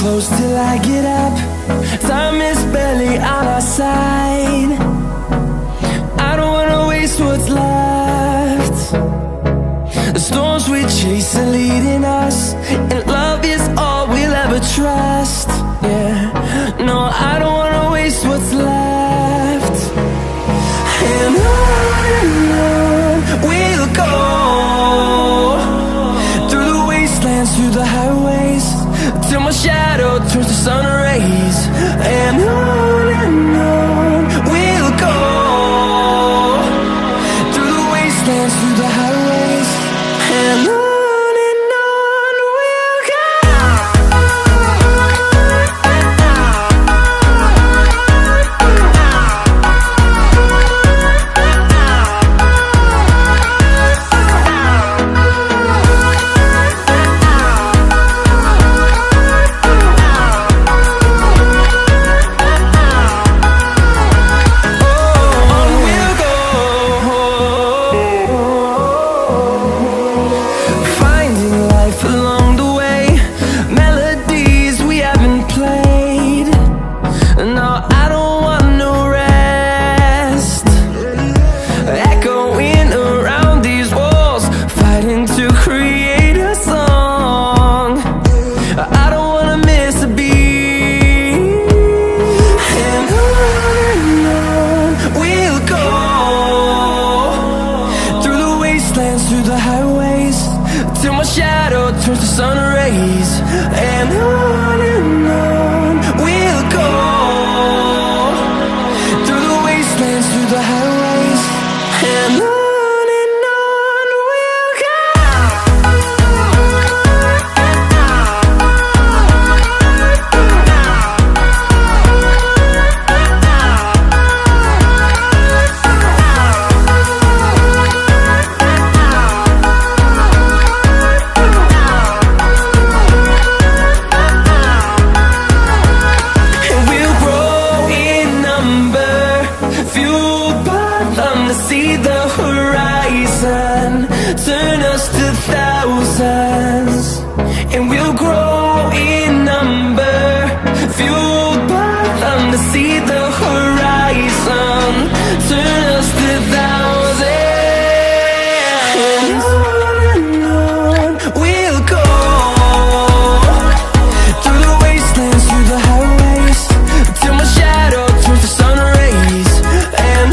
close till I get up. Time is barely on our side. I don't wanna waste what's left. The storms we chase are leading us, and love is all we'll ever trust. Yeah, no, I don't wanna waste what's left. And on we'll go, through the wastelands, through the highways, till my shadow turns to sun rays. And on we'll go, through the wastelands, through the highways, and on we'll go. Through the highways, till my shadow turns to sun rays. And on we'll go, through the wastelands, through the highways, and on we'll go. See the horizon, turn us to thousands, and we'll grow in number, fueled by them to see the horizon, turn us to thousands. And on we'll go, through the wastelands, through the highways, till my shadow turns to sun rays. And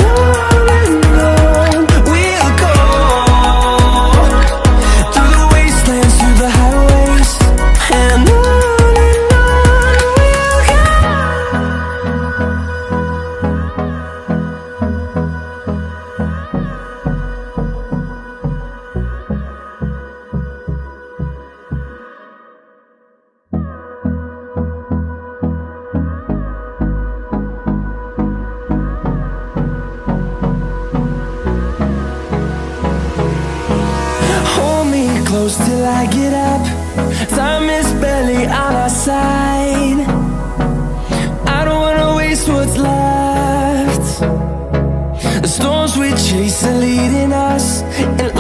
close till I get up. Time is barely on our side. I don't wanna waste what's left. The storms we chase are leading us, and